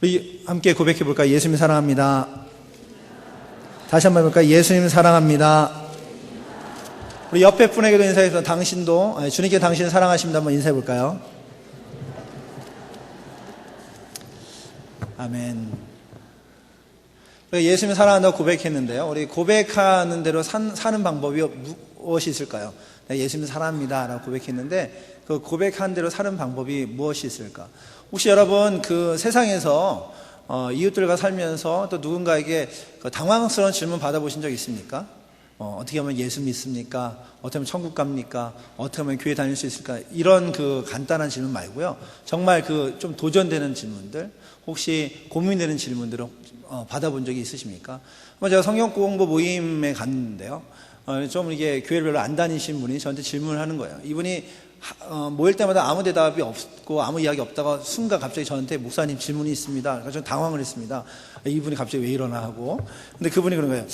우리 함께 고백해 볼까요? 예수님 사랑합니다. 다시 한번 해볼까요? 예수님 사랑합니다. 우리 옆에 분에게도 인사해서 당신도 주님께 당신을 사랑하십니다. 한번 인사해 볼까요? 아멘. 예수님 사랑한다고 고백했는데요. 우리 고백하는 대로 사는 방법이 무엇이 있을까요? 예수님 사랑합니다 라고 고백했는데 그 고백한 대로 사는 방법이 무엇이 있을까? 혹시 여러분 그 세상에서 이웃들과 살면서 또 누군가에게 그 당황스러운 질문 받아보신 적 있습니까? 어떻게 하면 예수 믿습니까? 어떻게 하면 천국 갑니까? 어떻게 하면 교회 다닐 수 있을까? 이런 그 간단한 질문 말고요. 정말 그 좀 도전되는 질문들, 혹시 고민되는 질문들을 받아본 적이 있으십니까? 제가 성경 공부 모임에 갔는데요. 좀 이게 교회를 별로 안 다니신 분이 저한테 질문을 하는 거예요. 이분이 모일 때마다 아무 대답이 없고 아무 이야기 없다가 순간 갑자기 저한테 목사님 질문이 있습니다. 그래서 저는 당황을 했습니다. 이분이 갑자기 왜 이러나 하고. 근데 그분이 그런 거예요.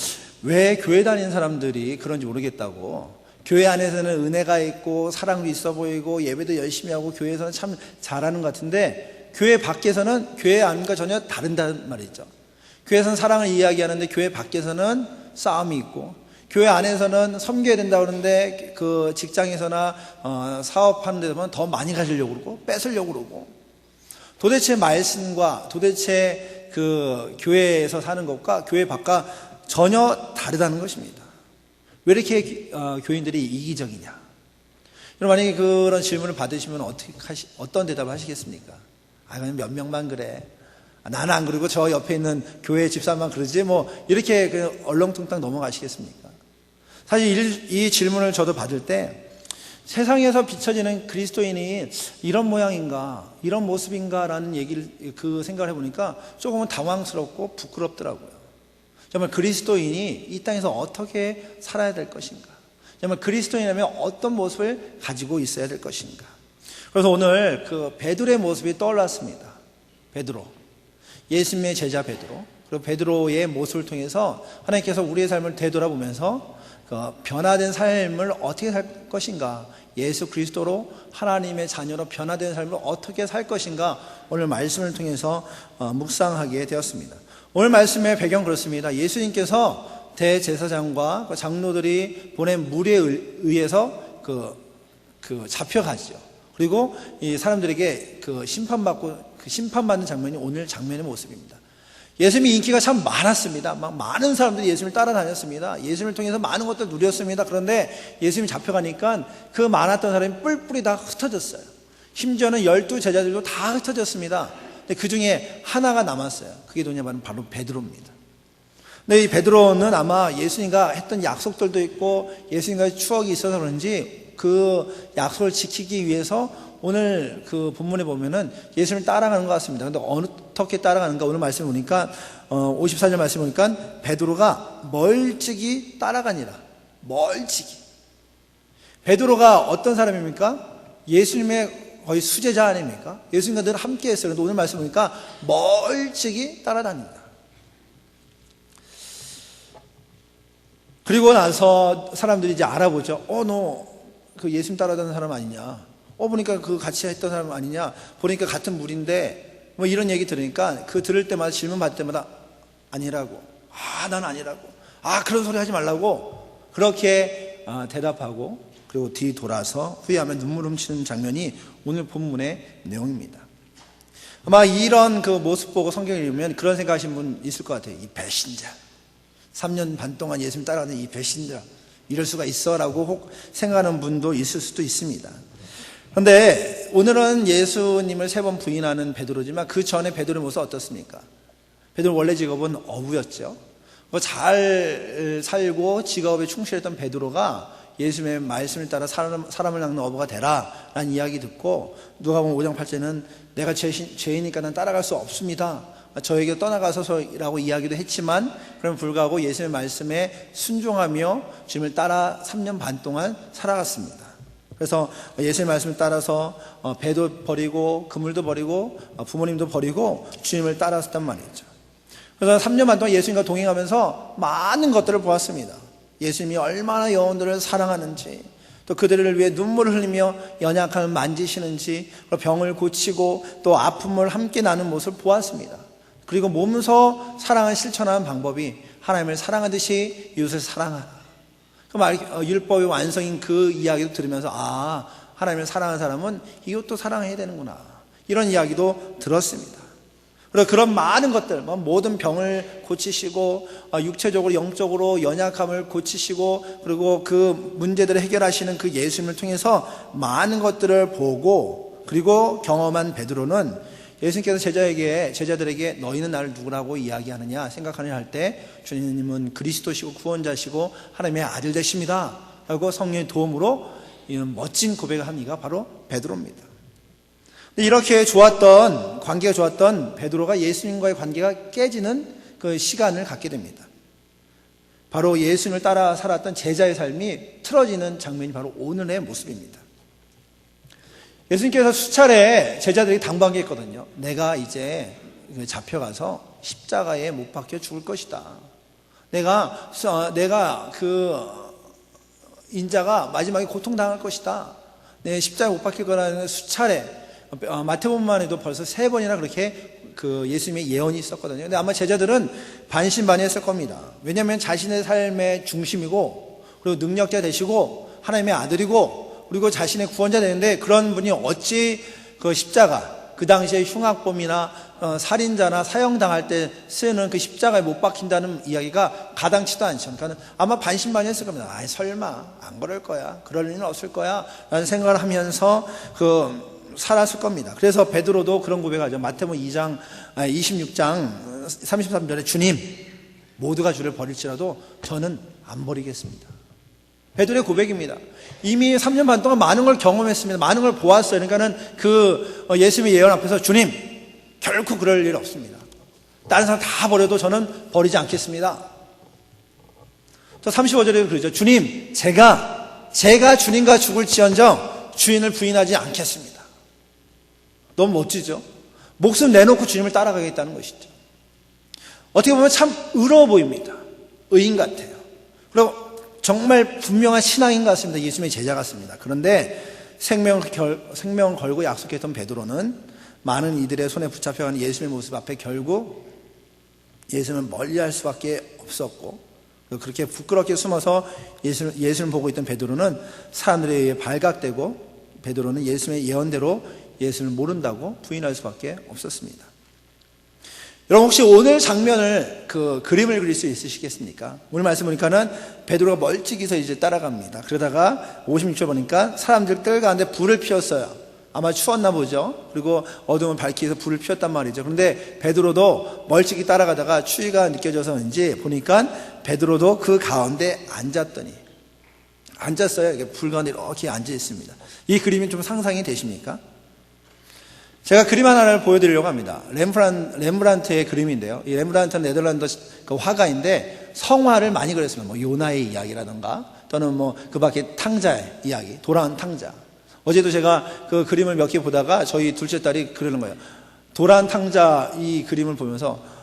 왜 교회 다니는 사람들이 그런지 모르겠다고. 교회 안에서는 은혜가 있고 사랑도 있어 보이고 예배도 열심히 하고 교회에서는 참 잘하는 것 같은데 교회 밖에서는 교회 안과 전혀 다른다는 말이죠. 교회에서는 사랑을 이야기하는데 교회 밖에서는 싸움이 있고 교회 안에서는 섬겨야 된다고 그러는데 그 직장에서나 사업하는 데서 보면 더 많이 가지려고 그러고 뺏으려고 그러고 도대체 말씀과 도대체 그 교회에서 사는 것과 교회 밖과 전혀 다르다는 것입니다. 왜 이렇게 교인들이 이기적이냐? 여러분 만약에 그런 질문을 받으시면 어떤 대답을 하시겠습니까? 그냥 몇 명만 그래. 나는 안 그러고 저 옆에 있는 교회 집사만 그러지 뭐 이렇게 그 얼렁뚱땅 넘어가시겠습니까? 사실 이 질문을 저도 받을 때 세상에서 비춰지는 그리스도인이 이런 모양인가 이런 모습인가라는 그 생각을 해보니까 조금은 당황스럽고 부끄럽더라고요. 정말 그리스도인이 이 땅에서 어떻게 살아야 될 것인가, 정말 그리스도인이라면 어떤 모습을 가지고 있어야 될 것인가. 그래서 오늘 그 베드로의 모습이 떠올랐습니다. 베드로, 예수님의 제자 베드로, 그리고 베드로의 모습을 통해서 하나님께서 우리의 삶을 되돌아보면서 그 변화된 삶을 어떻게 살 것인가, 예수 그리스도로 하나님의 자녀로 변화된 삶을 어떻게 살 것인가, 오늘 말씀을 통해서 묵상하게 되었습니다. 오늘 말씀의 배경 그렇습니다. 예수님께서 대제사장과 장로들이 보낸 무리에 의해서 잡혀가죠. 그리고 이 사람들에게 그 심판받는 장면이 오늘 장면의 모습입니다. 예수님이 인기가 참 많았습니다. 막 많은 사람들이 예수님을 따라다녔습니다. 예수님을 통해서 많은 것들을 누렸습니다. 그런데 예수님이 잡혀가니까 그 많았던 사람이 뿔뿔이 다 흩어졌어요. 심지어는 12 제자들도 다 흩어졌습니다. 근데 그 중에 하나가 남았어요. 그게 누구냐면 바로 베드로입니다. 근데 이 베드로는 아마 예수님과 했던 약속들도 있고 예수님과의 추억이 있어서 그런지 그 약속을 지키기 위해서 오늘 그 본문에 보면은 예수님을 따라가는 것 같습니다. 근데 어떻게 따라가는가? 오늘 말씀 보니까 54절 말씀 보니까 베드로가 멀찍이 따라가니라. 멀찍이. 베드로가 어떤 사람입니까? 예수님의 거의 수제자 아닙니까? 예수님과 늘 함께 했어요. 그런데 오늘 말씀 보니까 멀찍이 따라다닌다. 그리고 나서 사람들이 이제 알아보죠. 너 그 예수님 따라다니는 사람 아니냐? 보니까 그 같이 했던 사람 아니냐? 보니까 같은 무리인데 뭐 이런 얘기 들으니까 그 들을 때마다 질문 받을 때마다 아니라고. 난 아니라고. 그런 소리 하지 말라고. 그렇게 대답하고 그리고 뒤돌아서 후회하며 눈물 훔치는 장면이 오늘 본문의 내용입니다. 아마 이런 그 모습 보고 성경을 읽으면 그런 생각하시는 분 있을 것 같아요. 이 배신자. 3년 반 동안 예수님 따라가는 이 배신자. 이럴 수가 있어 라고 혹 생각하는 분도 있을 수도 있습니다. 그런데 오늘은 예수님을 3번 부인하는 베드로지만 그 전에 베드로의 모습은 어떻습니까? 베드로 원래 직업은 어부였죠. 잘 살고 직업에 충실했던 베드로가 예수님의 말씀을 따라 사람을 낚는 어부가 되라 라는 이야기 듣고 누가복음 5장 8절에는 내가 죄이니까 난 따라갈 수 없습니다. 저에게 떠나가소서라고 이야기도 했지만 그럼 불구하고 예수님의 말씀에 순종하며 주님을 따라 3년 반 동안 살아갔습니다. 그래서 예수님의 말씀을 따라서 배도 버리고 그물도 버리고 부모님도 버리고 주님을 따랐단 말이죠. 그래서 3년 반 동안 예수님과 동행하면서 많은 것들을 보았습니다. 예수님이 얼마나 영혼들을 사랑하는지, 또 그들을 위해 눈물을 흘리며 연약함을 만지시는지, 병을 고치고 또 아픔을 함께 나눈 모습을 보았습니다. 그리고 몸소 사랑을 실천하는 방법이 하나님을 사랑하듯이 이웃을 사랑하라. 율법의 완성인 그 이야기도 들으면서 하나님을 사랑하는 사람은 이웃도 사랑해야 되는구나, 이런 이야기도 들었습니다. 그리고 그런 많은 것들, 모든 병을 고치시고 육체적으로 영적으로 연약함을 고치시고 그리고 그 문제들을 해결하시는 그 예수님을 통해서 많은 것들을 보고 그리고 경험한 베드로는 예수님께서 제자들에게 너희는 나를 누구라고 이야기하느냐 생각하느냐 할 때 주님은 그리스도시고 구원자시고 하나님의 아들 되십니다 하고 성령의 도움으로 이런 멋진 고백을 한 이가 바로 베드로입니다. 이렇게 관계가 좋았던 베드로가 예수님과의 관계가 깨지는 그 시간을 갖게 됩니다. 바로 예수님을 따라 살았던 제자의 삶이 틀어지는 장면이 바로 오늘의 모습입니다. 예수님께서 수차례 제자들에게 당부하겠거든요. 내가 이제 잡혀가서 십자가에 못 박혀 죽을 것이다. 내가 그 인자가 마지막에 고통당할 것이다. 내 십자가에 못 박힐 거라는 수차례, 마태복음만 해도 벌써 3번이나 그렇게 그 예수님의 예언이 있었거든요. 근데 아마 제자들은 반신반의했을 겁니다. 왜냐하면 자신의 삶의 중심이고 그리고 능력자 되시고 하나님의 아들이고 그리고 자신의 구원자 되는데 그런 분이 어찌 그 십자가, 그 당시에 흉악범이나 살인자나 사형당할 때 쓰는 그 십자가에 못 박힌다는 이야기가 가당치도 않죠. 그러니까 아마 반신반의했을 겁니다. 설마 안 그럴 거야, 그럴 일은 없을 거야 라는 생각을 하면서 살았을 겁니다. 그래서 베드로도 그런 고백하죠. 마태복음 26장 33절에 주님, 모두가 주를 버릴지라도 저는 안 버리겠습니다. 베드로의 고백입니다. 이미 3년 반 동안 많은 걸 경험했습니다. 많은 걸 보았어요. 그러니까는 그 예수님의 예언 앞에서 주님, 결코 그럴 일 없습니다. 다른 사람 다 버려도 저는 버리지 않겠습니다. 또 35절에 그러죠. 주님, 제가 주님과 죽을지언정 주인을 부인하지 않겠습니다. 너무 멋지죠? 목숨 내놓고 주님을 따라가겠다는 것이죠. 어떻게 보면 참 의로워 보입니다. 의인 같아요. 그리고 정말 분명한 신앙인 것 같습니다. 예수님의 제자 같습니다. 그런데 생명을 걸고 약속했던 베드로는 많은 이들의 손에 붙잡혀가는 예수님의 모습 앞에 결국 예수님을 멀리할 수밖에 없었고, 그렇게 부끄럽게 숨어서 예수님을 보고 있던 베드로는 사람들에 의해 발각되고, 베드로는 예수님의 예언대로 예수를 모른다고 부인할 수밖에 없었습니다. 여러분, 혹시 오늘 장면을 그림을 그릴 수 있으시겠습니까? 오늘 말씀 보니까는 베드로가 멀찍이서 이제 따라갑니다. 그러다가 56절 보니까 사람들 뜰 가운데 불을 피웠어요. 아마 추웠나 보죠. 그리고 어둠을 밝히기 위해서 불을 피웠단 말이죠. 그런데 베드로도 멀찍이 따라가다가 추위가 느껴져서인지 보니까 베드로도 그 가운데 앉았어요. 이게 불 가운데 이렇게 앉아 있습니다. 이 그림이 좀 상상이 되십니까? 제가 그림 하나를 보여드리려고 합니다. 렘브란트의 그림인데요. 이 렘브란트는 네덜란드 화가인데 성화를 많이 그렸습니다. 요나의 이야기라든가 또는 그 밖에 탕자의 이야기, 돌아온 탕자. 어제도 제가 그 그림을 몇 개 보다가 저희 둘째 딸이 그러는 거예요. 돌아온 탕자 이 그림을 보면서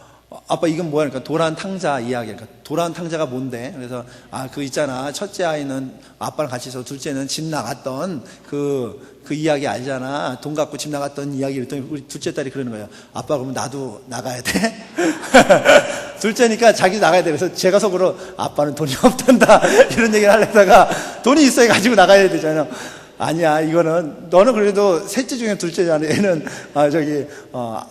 아빠 이건 뭐야? 그러니까 돌아온 탕자 이야기. 그러니까 돌아온 탕자가 뭔데? 그래서 그 있잖아. 첫째 아이는 아빠랑 같이 있어. 둘째는 집 나갔던 그 이야기 알잖아. 돈 갖고 집 나갔던 이야기. 그랬더니 우리 둘째 딸이 그러는 거예요. 아빠 그러면 나도 나가야 돼? 둘째니까 자기 나가야 돼. 그래서 제가 속으로 아빠는 돈이 없단다 이런 얘기를 하려다가 돈이 있어야 가지고 나가야 되잖아요. 아니야, 이거는 너는 그래도 셋째 중에 둘째잖아. 얘는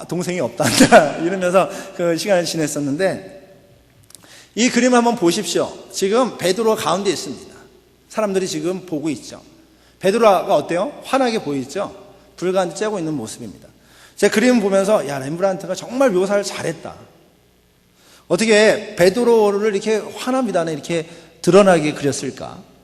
동생이 없단다 이러면서 그 시간을 지냈었는데, 이 그림을 한번 보십시오. 지금 베드로가 가운데 있습니다. 사람들이 지금 보고 있죠. 베드로가 어때요? 환하게 보이죠? 불 가운데 쬐고 있는 모습입니다. 제가 그림을 보면서 렘브란트가 정말 묘사를 잘했다. 어떻게 베드로를 이렇게 환한 미단에 이렇게 드러나게 그렸을까?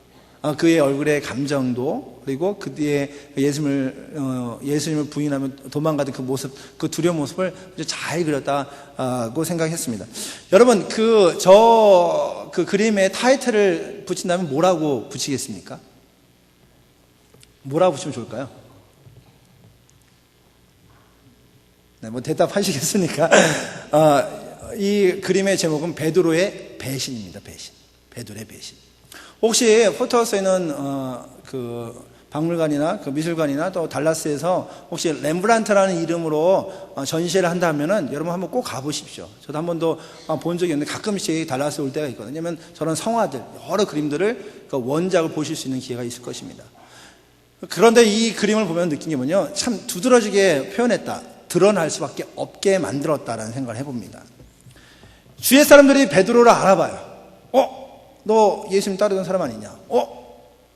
그의 얼굴의 감정도, 그리고 그 뒤에 예수님을 부인하며 도망가던 그 모습, 그 두려운 모습을 잘 그렸다고 생각했습니다. 여러분, 그 그림에 타이틀을 붙인다면 뭐라고 붙이겠습니까? 뭐라고 붙이면 좋을까요? 네, 대답하시겠습니까? 이 그림의 제목은 베드로의 배신입니다. 배신. 베드로의 배신. 혹시 포토하우스에는 박물관이나 그 미술관이나 또 달라스에서 혹시 렘브란트라는 이름으로 전시회를 한다면은 여러분 한번 꼭 가보십시오. 저도 한 번도 본 적이 없는데 가끔씩 달라스 올 때가 있거든요. 왜냐면 저런 성화들, 여러 그림들을 그 원작을 보실 수 있는 기회가 있을 것입니다. 그런데 이 그림을 보면 느낀 게 뭐냐, 참 두드러지게 표현했다, 드러날 수밖에 없게 만들었다라는 생각을 해봅니다. 주위의 사람들이 베드로를 알아봐요. 너 예수님 따르던 사람 아니냐?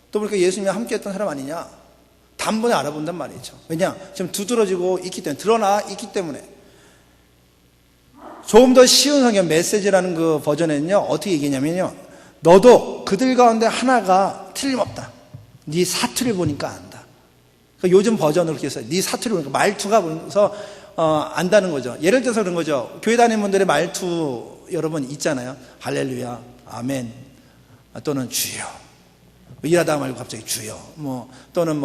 또 보니까 예수님과 함께 했던 사람 아니냐? 단번에 알아본단 말이죠. 왜냐? 지금 두드러지고 있기 때문에, 드러나 있기 때문에. 조금 더 쉬운 성경 메시지라는 그 버전에는요, 어떻게 얘기냐면요, 너도 그들 가운데 하나가 틀림없다. 네 사투를 보니까 안다. 그러니까 요즘 버전으로 그렇게 써요. 네 사투를 보니까, 말투가 보면서 안다는 거죠. 예를 들어서 그런 거죠. 교회 다니는 분들의 말투 여러분 있잖아요. 할렐루야, 아멘, 또는 주여. 일하다 말고 갑자기 주여, 또는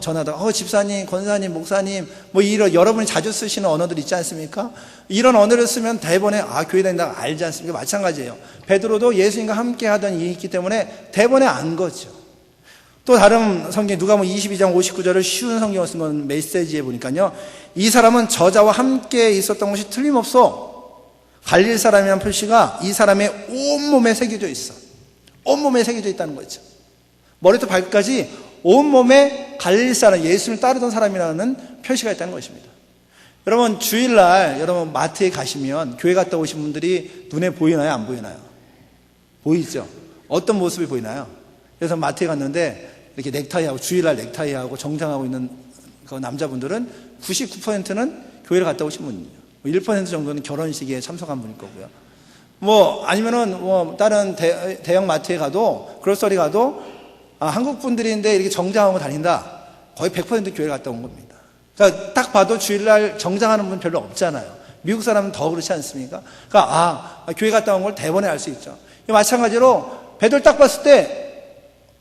전하다, 집사님, 권사님, 목사님, 이런 여러분이 자주 쓰시는 언어들 있지 않습니까? 이런 언어를 쓰면 대본에, 교회 다닌다 알지 않습니까? 마찬가지예요. 베드로도 예수님과 함께 하던 일이 있기 때문에 대본에 안 거죠. 또 다른 성경, 누가복음 22장 59절을 쉬운 성경을 쓴 건 메시지에 보니까요, 이 사람은 저자와 함께 있었던 것이 틀림없어. 갈릴 사람이라는 표시가 이 사람의 온몸에 새겨져 있어. 온몸에 새겨져 있다는 거죠. 머리부터 발끝까지 온몸에 갈릴 사람, 예수를 따르던 사람이라는 표시가 있다는 것입니다. 여러분, 주일날 여러분 마트에 가시면 교회 갔다 오신 분들이 눈에 보이나요? 안 보이나요? 보이죠? 어떤 모습이 보이나요? 그래서 마트에 갔는데 이렇게 넥타이하고, 주일날 넥타이하고 정장하고 있는 그 남자분들은 99%는 교회를 갔다 오신 분이에요. 1% 정도는 결혼식에 참석한 분일 거고요. 아니면은 다른 대형 마트에 가도, 그로서리 가도 한국 분들인데 이렇게 정장하고 다닌다, 거의 100% 교회 갔다 온 겁니다. 그러니까 딱 봐도 주일날 정장하는 분 별로 없잖아요. 미국 사람은 더 그렇지 않습니까? 그러니까 교회 갔다 온 걸 대본에 알 수 있죠. 마찬가지로 베드로를 딱 봤을 때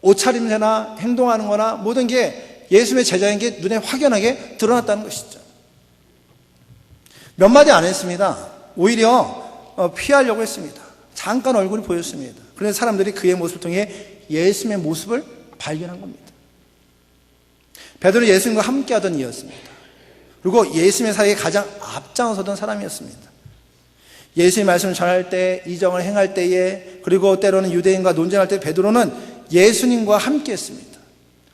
옷차림새나 행동하는 거나 모든 게 예수님의 제자인 게 눈에 확연하게 드러났다는 것이죠. 몇 마디 안 했습니다. 오히려 피하려고 했습니다. 잠깐 얼굴이 보였습니다. 그래서 사람들이 그의 모습을 통해 예수님의 모습을 발견한 겁니다. 베드로는 예수님과 함께하던 이였습니다. 그리고 예수님의 사이에 가장 앞장서던 사람이었습니다. 예수님의 말씀을 전할 때, 이정을 행할 때에, 그리고 때로는 유대인과 논쟁할 때 베드로는 예수님과 함께했습니다.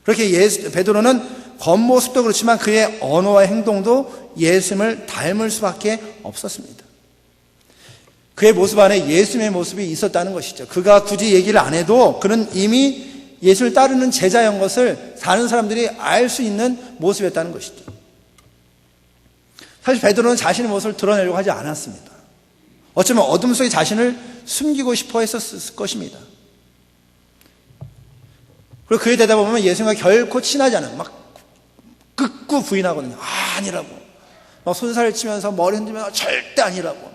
그렇게 베드로는 겉모습도 그렇지만 그의 언어와 행동도 예수님을 닮을 수밖에 없었습니다. 그의 모습 안에 예수님의 모습이 있었다는 것이죠. 그가 굳이 얘기를 안 해도 그는 이미 예수를 따르는 제자인 것을 다른 사람들이 알 수 있는 모습이었다는 것이죠. 사실 베드로는 자신의 모습을 드러내려고 하지 않았습니다. 어쩌면 어둠 속에 자신을 숨기고 싶어 했었을 것입니다. 그리고 그에 대답 보면 예수님과 결코 친하지 않은, 극구 부인하거든요. 아니라고. 손살을 치면서 머리 흔들면서 절대 아니라고.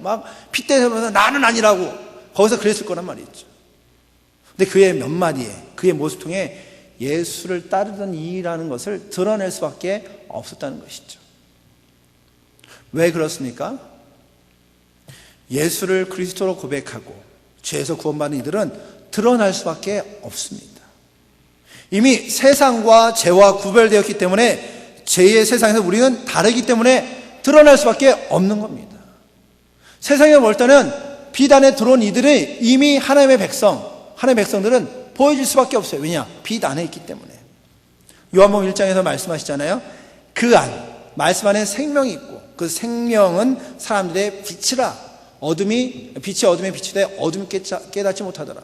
핏대면서 나는 아니라고. 거기서 그랬을 거란 말이죠. 근데 그의 몇 마디에, 그의 모습 통해 예수를 따르던 이라는 것을 드러낼 수밖에 없었다는 것이죠. 왜 그렇습니까? 예수를 그리스도로 고백하고 죄에서 구원받은 이들은 드러날 수밖에 없습니다. 이미 세상과 죄와 구별되었기 때문에, 죄의 세상에서 우리는 다르기 때문에 드러날 수밖에 없는 겁니다. 세상에 볼 때는 빛 안에 들어온 이들이 이미 하나님의 백성들은 보여질 수밖에 없어요. 왜냐? 빛 안에 있기 때문에. 요한복음 1장에서 말씀하시잖아요. 그 안, 말씀 안에 생명이 있고 그 생명은 사람들의 빛이라. 빛이 어둠에 비치되 어둠이 깨닫지 못하더라.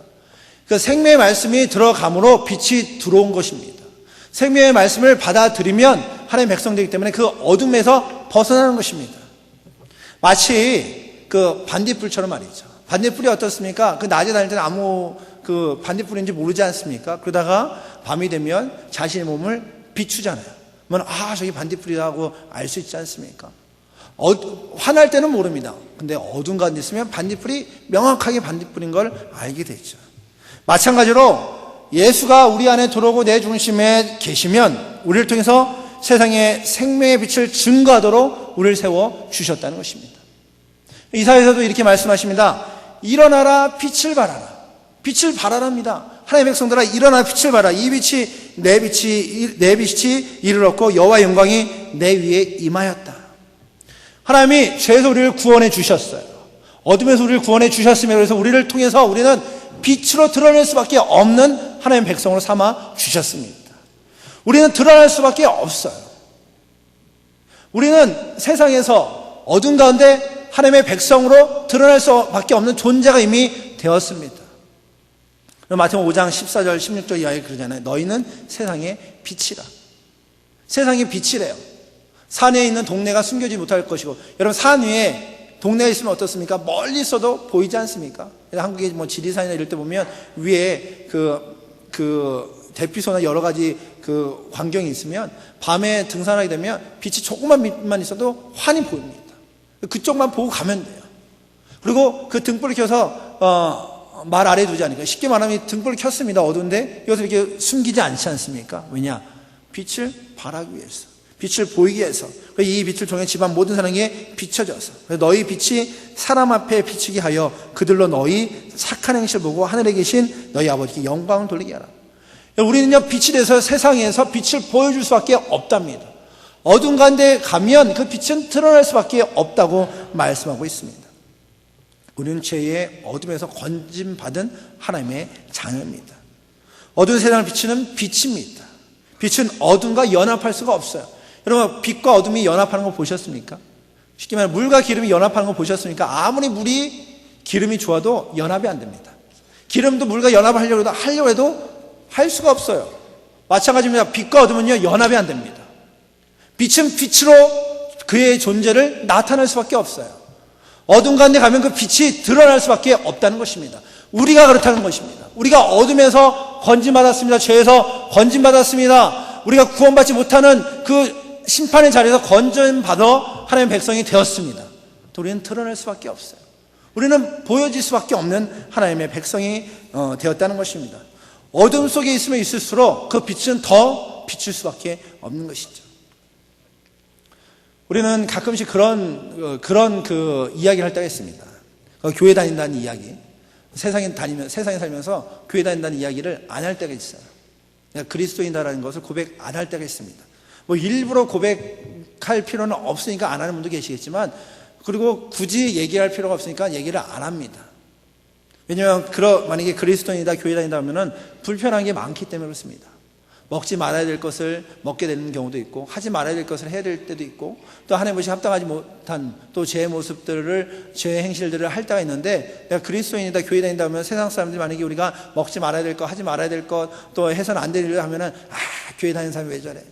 그 생명의 말씀이 들어감으로 빛이 들어온 것입니다. 생명의 말씀을 받아들이면 하나님의 백성되기 때문에 그 어둠에서 벗어나는 것입니다. 마치 그 반딧불처럼 말이죠. 반딧불이 어떻습니까? 그 낮에 다닐 때는 아무 그 반딧불인지 모르지 않습니까? 그러다가 밤이 되면 자신의 몸을 비추잖아요. 그러면 저기 반딧불이라고 알 수 있지 않습니까? 화날 때는 모릅니다. 근데 어둠 가운데 있으면 반딧불이 명확하게 반딧불인 걸 알게 되죠. 마찬가지로 예수가 우리 안에 들어오고 내 중심에 계시면 우리를 통해서 세상에 생명의 빛을 증거하도록 우리를 세워 주셨다는 것입니다. 이사야서도 이렇게 말씀하십니다. 일어나라, 빛을 발하라. 빛을 발하랍니다. 하나님의 백성들아 일어나 빛을 발하. 이 빛이 내 빛이 이를 얻고 여호와의 영광이 내 위에 임하였다. 하나님이 죄에서 우리를 구원해 주셨어요. 어둠에서 우리를 구원해 주셨으며 그래서 우리를 통해서 우리는 빛으로 드러낼 수밖에 없는 하나님의 백성으로 삼아 주셨습니다. 우리는 드러날 수밖에 없어요. 우리는 세상에서 어둠 가운데 하나님의 백성으로 드러날 수밖에 없는 존재가 이미 되었습니다. 마태복음 5장 14절 16절 이하에 그러잖아요. 너희는 세상의 빛이라. 세상의 빛이래요. 산에 있는 동네가 숨겨지지 못할 것이고, 여러분 산 위에 동네가 있으면 어떻습니까? 멀리 있어도 보이지 않습니까? 한국의 뭐 지리산이나 이럴 때 보면 위에 그 대피소나 여러 가지 그 광경이 있으면 밤에 등산하게 되면 빛이 조금만 빛만 있어도 환히 보입니다. 그쪽만 보고 가면 돼요. 그리고 그 등불을 켜서 말 아래에 두지 않으니까, 쉽게 말하면 등불을 켰습니다. 어두운데 여기서 이렇게 숨기지 않지 않습니까? 왜냐? 빛을 발하기 위해서, 빛을 보이기 위해서. 이 빛을 통해 집안 모든 사람에게 비춰져서, 너희 빛이 사람 앞에 비추게 하여 그들로 너희 착한 행실을 보고 하늘에 계신 너희 아버지께 영광을 돌리게 하라. 우리는요, 빛이 돼서 세상에서 빛을 보여줄 수밖에 없답니다. 어두운 가운데 가면 그 빛은 드러날 수밖에 없다고 말씀하고 있습니다. 우리는 죄의 어둠에서 건짐받은 하나님의 자녀입니다. 어두운 세상을 비추는 빛입니다. 빛은 어둠과 연합할 수가 없어요. 여러분, 빛과 어둠이 연합하는 거 보셨습니까? 쉽게 말하면 물과 기름이 연합하는 거 보셨습니까? 아무리 물이 기름이 좋아도 연합이 안 됩니다. 기름도 물과 연합을 하려고 해도 할 수가 없어요. 마찬가지입니다. 빛과 어둠은요, 연합이 안 됩니다. 빛은 빛으로 그의 존재를 나타낼 수밖에 없어요. 어둠 가운데 가면 그 빛이 드러날 수밖에 없다는 것입니다. 우리가 그렇다는 것입니다. 우리가 어둠에서 건짐받았습니다. 죄에서 건짐받았습니다. 우리가 구원받지 못하는 그 심판의 자리에서 건짐받아 하나님의 백성이 되었습니다. 우리는 드러낼 수밖에 없어요. 우리는 보여질 수밖에 없는 하나님의 백성이 되었다는 것입니다. 어둠 속에 있으면 있을수록 그 빛은 더 비칠 수밖에 없는 것이죠. 우리는 가끔씩 그런 이야기를 할 때가 있습니다. 교회 다닌다는 이야기. 세상에 살면서 교회 다닌다는 이야기를 안 할 때가 있어요. 그리스도인이다라는 것을 고백 안 할 때가 있습니다. 뭐 일부러 고백할 필요는 없으니까 안 하는 분도 계시겠지만, 그리고 굳이 얘기할 필요가 없으니까 얘기를 안 합니다. 왜냐하면 만약에 그리스도인이다, 교회 다닌다 하면은 불편한 게 많기 때문에 그렇습니다. 먹지 말아야 될 것을 먹게 되는 경우도 있고, 하지 말아야 될 것을 해야 될 때도 있고, 또 하나님 것이 합당하지 못한 또 제 모습들을, 제 행실들을 할 때가 있는데, 내가 그리스도인이다, 교회 다닌다 하면 세상 사람들이 만약에 우리가 먹지 말아야 될 것, 하지 말아야 될 것, 또 해서는 안 될 일을 하면은, 교회 다니는 사람이 왜 저래?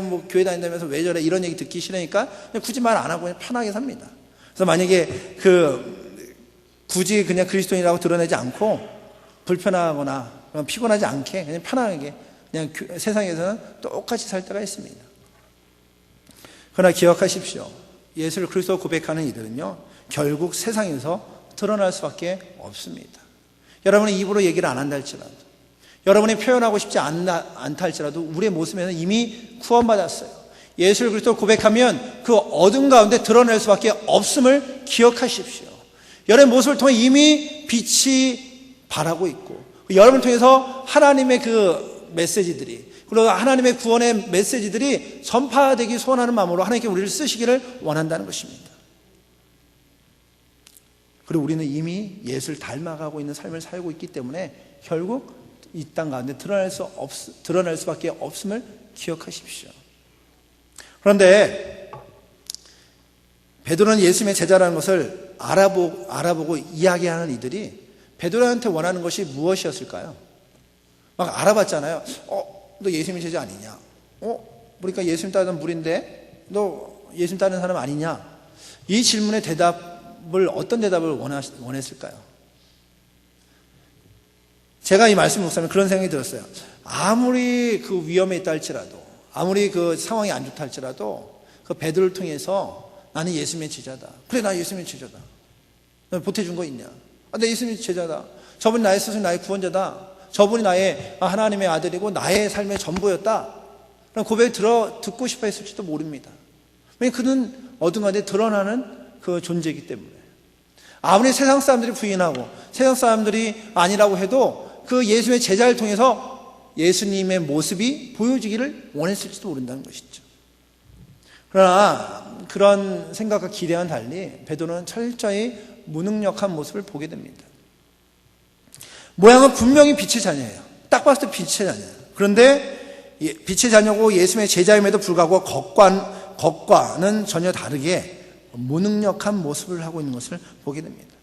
뭐 교회 다닌다면서 왜 저래? 이런 얘기 듣기 싫으니까 그냥 굳이 말 안 하고 그냥 편하게 삽니다. 그래서 만약에 굳이 그냥 그리스도인이라고 드러내지 않고 불편하거나 피곤하지 않게 그냥 편하게 그냥 세상에서는 똑같이 살 때가 있습니다. 그러나 기억하십시오. 예수를 그리스도 고백하는 이들은요, 결국 세상에서 드러날 수밖에 없습니다. 여러분이 입으로 얘기를 안 한다 할지라도, 여러분이 표현하고 싶지 않다 할지라도 우리의 모습에는 이미 구원받았어요. 예수를 그리스도 고백하면 그 어둠 가운데 드러낼 수밖에 없음을 기억하십시오. 여러분의 모습을 통해 이미 빛이 발하고 있고, 여러분을 통해서 하나님의 그 메시지들이, 그리고 하나님의 구원의 메시지들이 전파되기 소원하는 마음으로 하나님께 우리를 쓰시기를 원한다는 것입니다. 그리고 우리는 이미 예수를 닮아가고 있는 삶을 살고 있기 때문에 결국 이 땅 가운데 드러날 수밖에 없음을 기억하십시오. 그런데 베드로는 예수님의 제자라는 것을 알아보고 이야기하는 이들이 베드로한테 원하는 것이 무엇이었을까요? 막 알아봤잖아요. 너 예수님의 제자 아니냐? 보니까 예수님 따르는 무리인데 너 예수님 따르는 사람 아니냐? 이 질문의 어떤 대답을 원했을까요? 제가 이 말씀 묵상하면 그런 생각이 들었어요. 아무리 그 위험에 있다 할지라도, 아무리 그 상황이 안 좋다 할지라도 그 베드로를 통해서 나는 예수님의 제자다. 그래, 나 예수님의 제자다. 너 보태준 거 있냐? 나 예수님의 제자다. 저분이 나의 스승, 나의 구원자다. 저분이 나의 하나님의 아들이고 나의 삶의 전부였다. 그런 고백을 듣고 싶어 했을지도 모릅니다. 왜냐하면 그는 어둠 가운데 드러나는 그 존재이기 때문에. 아무리 세상 사람들이 부인하고 세상 사람들이 아니라고 해도 그 예수님의 제자를 통해서 예수님의 모습이 보여지기를 원했을지도 모른다는 것이죠. 그러나 그런 생각과 기대와는 달리 베드로는 철저히 무능력한 모습을 보게 됩니다. 모양은 분명히 빛의 자녀예요. 딱 봤을 때 빛의 자녀예요. 그런데 빛의 자녀고 예수님의 제자임에도 불구하고 겉과는 전혀 다르게 무능력한 모습을 하고 있는 것을 보게 됩니다.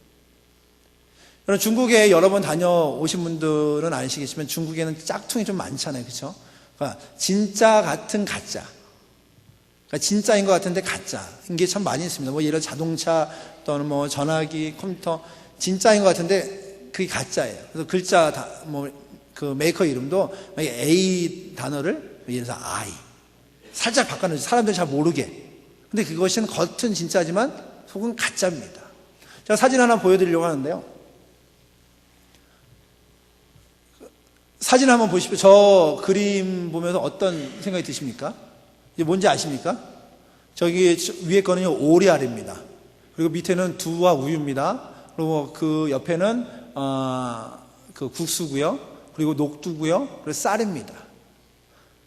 여러분, 중국에 여러 번 다녀오신 분들은 아시겠지만 중국에는 짝퉁이 좀 많잖아요. 그렇죠? 그러니까 진짜 같은 가짜. 그러니까 진짜인 것 같은데 가짜인 게 참 많이 있습니다. 뭐 예를 들어 자동차 또는 뭐 전화기, 컴퓨터 진짜인 것 같은데 그게 가짜예요. 그래서 글자 그 메이커 이름도 A 단어를 예를 들어서 I 살짝 바꿔놓죠. 사람들이 잘 모르게. 근데 그것은 겉은 진짜지만 속은 가짜입니다. 제가 사진 하나 보여드리려고 하는데요. 사진 한번 보십시오. 저 그림 보면서 어떤 생각이 드십니까? 이게 뭔지 아십니까? 저기 위에 거는요, 오리알입니다. 그리고 밑에는 두와 우유입니다. 그리고 그 옆에는 그 국수고요. 그리고 녹두고요. 그리고 쌀입니다.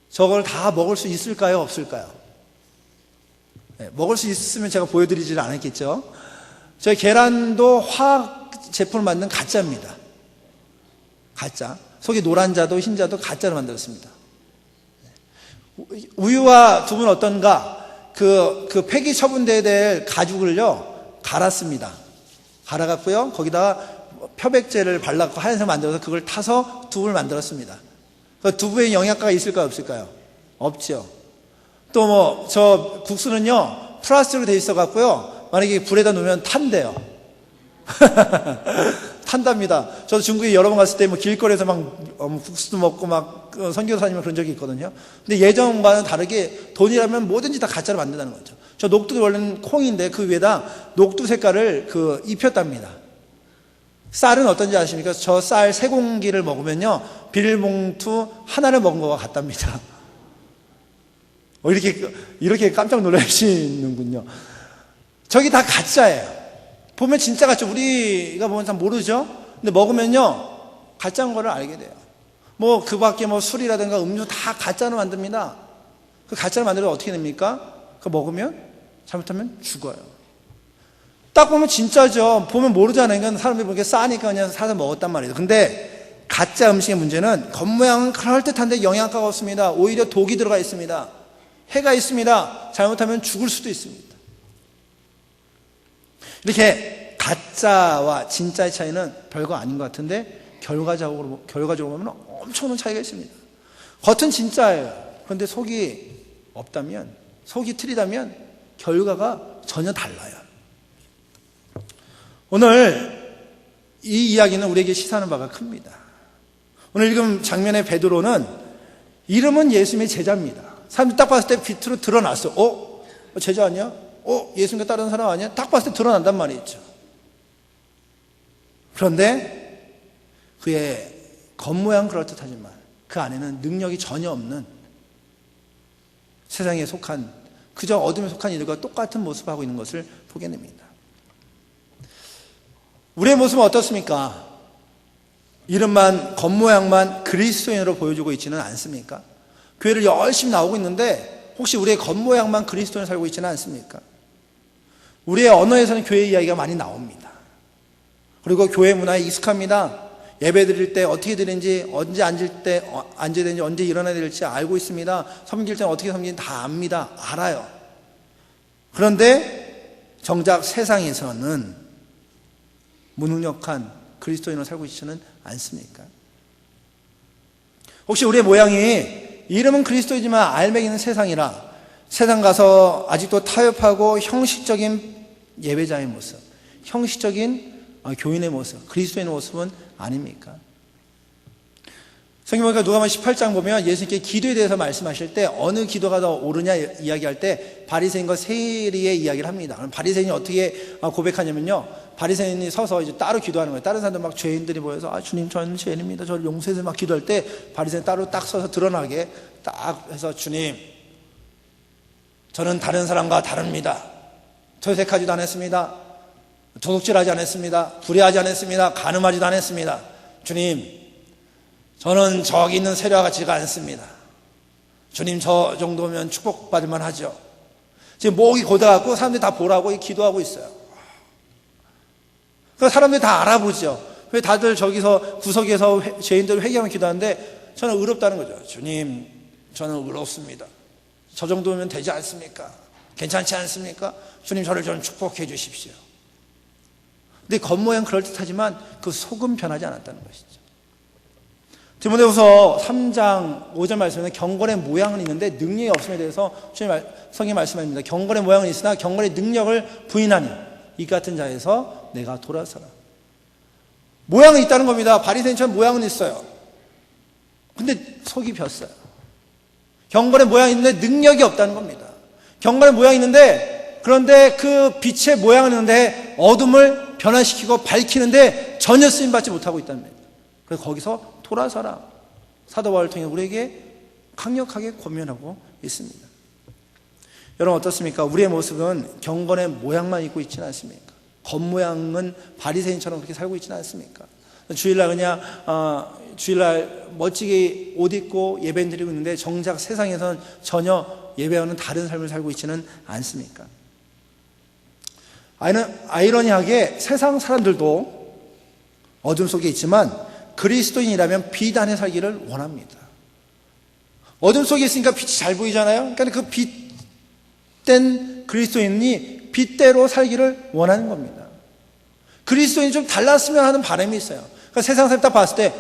저걸 다 먹을 수 있을까요? 없을까요? 네, 먹을 수 있으면 제가 보여드리지는 않았겠죠. 저희 계란도 화학 제품을 만든 가짜입니다. 가짜. 속에 노란 자도 흰자도 가짜로 만들었습니다. 우유와 두부는 어떤가? 그 폐기 처분돼야 될 가죽을요, 갈았습니다. 갈아갖고요, 거기다가 표백제를 발랐고 하얀색 만들어서 그걸 타서 두부를 만들었습니다. 그 두부에 영양가가 있을까요? 없을까요? 없죠. 또 저 국수는요, 플라스틱으로 돼 있어갖고요, 만약에 불에다 놓으면 탄대요. 탄답니다. 저도 중국에 여러 번 갔을 때 길거리에서 막 국수도 먹고 막 선교사 다니면 그런 적이 있거든요. 근데 예전과는 다르게 돈이라면 뭐든지 다 가짜로 만든다는 거죠. 저 녹두도 원래는 콩인데 그 위에다 녹두 색깔을 입혔답니다. 쌀은 어떤지 아십니까? 저 쌀 3공기를 먹으면요, 비닐봉투 하나를 먹은 것과 같답니다. 이렇게 깜짝 놀라시는군요. 저기 다 가짜예요. 보면 진짜 같죠. 우리가 보면 잘 모르죠. 근데 먹으면요, 가짜인 거를 알게 돼요. 그 밖에 술이라든가 음료 다 가짜로 만듭니다. 그 가짜로 만들면 어떻게 됩니까? 그거 먹으면 잘못하면 죽어요. 딱 보면 진짜죠. 보면 모르잖아요. 그러니까 사람들이 보기에 싸니까 그냥 사서 먹었단 말이에요. 근데 가짜 음식의 문제는 겉모양은 그럴듯한데 영양가가 없습니다. 오히려 독이 들어가 있습니다. 해가 있습니다. 잘못하면 죽을 수도 있습니다. 이렇게 가짜와 진짜의 차이는 별거 아닌 것 같은데 결과적으로 보면 엄청난 차이가 있습니다. 겉은 진짜예요. 그런데 속이 없다면, 속이 틀리다면 결과가 전혀 달라요. 오늘 이 이야기는 우리에게 시사하는 바가 큽니다. 오늘 읽은 장면의 베드로는 이름은 예수님의 제자입니다. 사람들이 딱 봤을 때 빛으로 드러났어. 제자 아니야? 예수님과 따르는 사람 아니야? 딱 봤을 때 드러난단 말이죠. 그런데 그의 겉모양 그럴듯하지만 그 안에는 능력이 전혀 없는 세상에 속한, 그저 어둠에 속한 이들과 똑같은 모습을 하고 있는 것을 보게 됩니다. 우리의 모습은 어떻습니까? 이름만, 겉모양만 그리스도인으로 보여주고 있지는 않습니까? 교회를 열심히 나오고 있는데 혹시 우리의 겉모양만 그리스도인으로 살고 있지는 않습니까? 우리의 언어에서는 교회 이야기가 많이 나옵니다. 그리고 교회 문화에 익숙합니다. 예배 드릴 때 어떻게 드리는지, 언제 앉아야 되는지, 언제 일어나야 될지 알고 있습니다. 섬길 때는 어떻게 섬기는지 다 압니다. 알아요. 그런데 정작 세상에서는 무능력한 그리스도인으로 살고 있지는 않습니까? 혹시 우리의 모양이 이름은 그리스도이지만 알맹이는 세상이라 세상 가서 아직도 타협하고 형식적인 예배자의 모습, 형식적인 교인의 모습, 그리스도인의 모습은 아닙니까? 성경 보니까 누가복음 18장 보면 예수님께 기도에 대해서 말씀하실 때 어느 기도가 더 옳으냐 이야기할 때 바리새인과 세리의 이야기를 합니다. 그럼 바리새인이 어떻게 고백하냐면요, 바리새인이 서서 이제 따로 기도하는 거예요. 다른 사람들 막 죄인들이 모여서 주님 저는 죄인입니다, 저를 용서해서 막 기도할 때 바리새인 따로 딱 서서 드러나게 딱 해서 주님 저는 다른 사람과 다릅니다. 토색하지도 않았습니다. 도둑질하지 않았습니다. 불의하지 않았습니다. 간음하지도 않았습니다. 주님 저는 저기 있는 세례와 같지가 않습니다. 주님 저 정도면 축복받을 만하죠. 지금 목이 고다갖고 사람들이 다 보라고 기도하고 있어요. 그러니까 사람들이 다 알아보죠. 왜 다들 저기서 구석에서 죄인들 회개하면 기도하는데 저는 의롭다는 거죠. 주님, 저는 의롭습니다. 저 정도면 되지 않습니까? 괜찮지 않습니까? 주님 저를 좀 축복해 주십시오. 근데 겉모양 그럴듯하지만 그 속은 변하지 않았다는 것이죠. 디모데후서 3장 5절 말씀에는 경건의 모양은 있는데 능력이 없음에 대해서 성경이 말씀합니다. 경건의 모양은 있으나 경건의 능력을 부인하니 이 같은 자에서 내가 돌아서라. 모양은 있다는 겁니다. 바리새인처럼 모양은 있어요. 근데 속이 폈어요. 경건의 모양이 있는데 능력이 없다는 겁니다. 경건의 모양이 있는데 그런데 그 빛의 모양은 있는데 어둠을 변화시키고 밝히는데 전혀 쓰임받지 못하고 있다는 겁니다. 그래서 거기서 돌아서라. 사도 바울을 통해 우리에게 강력하게 권면하고 있습니다. 여러분 어떻습니까? 우리의 모습은 경건의 모양만 입고 있지는 않습니까? 겉모양은 바리새인처럼 그렇게 살고 있지는 않습니까? 주일날 그냥 주일날 멋지게 옷 입고 예배 드리고 있는데 정작 세상에서는 전혀 예배와는 다른 삶을 살고 있지는 않습니까? 아이러니하게 세상 사람들도 어둠 속에 있지만 그리스도인이라면 빛 안에 살기를 원합니다. 어둠 속에 있으니까 빛이 잘 보이잖아요. 그러니까 그 빛된 그리스도인이 빛대로 살기를 원하는 겁니다. 그리스도인이 좀 달랐으면 하는 바람이 있어요. 그러니까 세상 사람 딱 봤을 때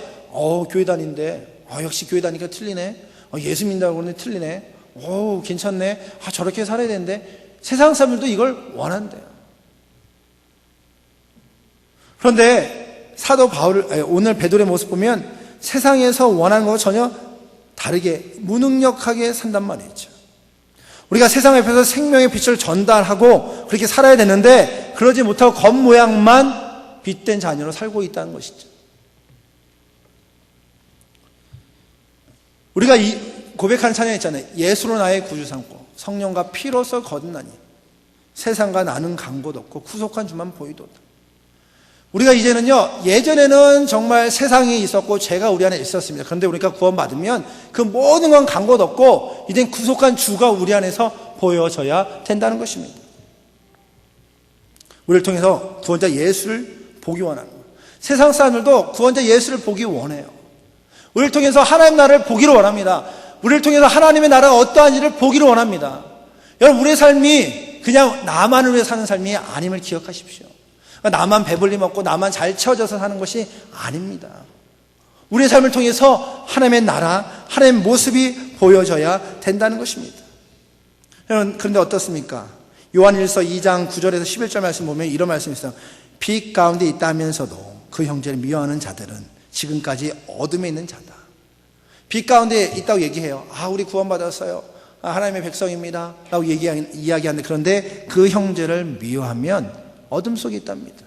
교회 다니는데 역시 교회 다니니까 틀리네. 예수 믿는다고 그러는데 틀리네. 괜찮네. 저렇게 살아야 되는데 세상 사람들도 이걸 원한대요. 그런데 사도 바울 오늘 베드로의 모습 보면 세상에서 원하는 것과 전혀 다르게 무능력하게 산단 말이죠. 우리가 세상 앞에서 생명의 빛을 전달하고 그렇게 살아야 되는데 그러지 못하고 겉모양만 빛된 자녀로 살고 있다는 것이죠. 우리가 고백하는 찬양이 있잖아요. 예수로 나의 구주 삼고 성령과 피로서 거듭나니 세상과 나는 간 곳 없고 구속한 주만 보이도다. 우리가 이제는요, 예전에는 정말 세상이 있었고 죄가 우리 안에 있었습니다. 그런데 우리가 구원받으면 그 모든 건 간 곳 없고 이젠 구속한 주가 우리 안에서 보여져야 된다는 것입니다. 우리를 통해서 구원자 예수를 보기 원하는 거예요. 세상 사람들도 구원자 예수를 보기 원해요. 우리를 통해서 하나님 나라를 보기를 원합니다. 우리를 통해서 하나님의 나라가 어떠한지를 보기를 원합니다. 여러분, 우리의 삶이 그냥 나만을 위해 사는 삶이 아님을 기억하십시오. 나만 배불리 먹고 나만 잘 채워져서 사는 것이 아닙니다. 우리의 삶을 통해서 하나님의 나라, 하나님의 모습이 보여져야 된다는 것입니다. 여러분, 그런데 어떻습니까? 요한일서 2장 9절에서 11절 말씀 보면 이런 말씀이 있어요. 빛 가운데 있다면서도 그 형제를 미워하는 자들은 지금까지 어둠에 있는 자다. 빛 가운데 있다고 얘기해요. 우리 구원받았어요. 하나님의 백성입니다. 라고 이야기하는데 그런데 그 형제를 미워하면 어둠 속에 있답니다.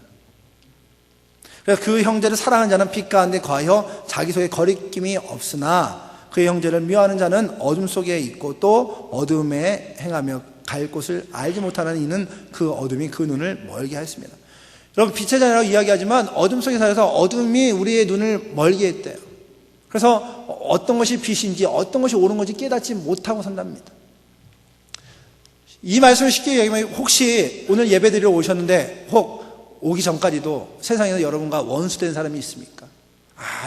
그래서 그 형제를 사랑하는 자는 빛 가운데 거하여 자기 속에 거리낌이 없으나 그 형제를 미워하는 자는 어둠 속에 있고 또 어둠에 행하며 갈 곳을 알지 못하는 이는 그 어둠이 그 눈을 멀게 하였습니다. 여러분, 빛의 자녀라고 이야기하지만 어둠 속에 살아서 어둠이 우리의 눈을 멀게 했대요. 그래서 어떤 것이 빛인지 어떤 것이 옳은 건지 깨닫지 못하고 산답니다. 이 말씀을 쉽게 얘기하면 혹시 오늘 예배드리러 오셨는데 혹 오기 전까지도 세상에서 여러분과 원수된 사람이 있습니까?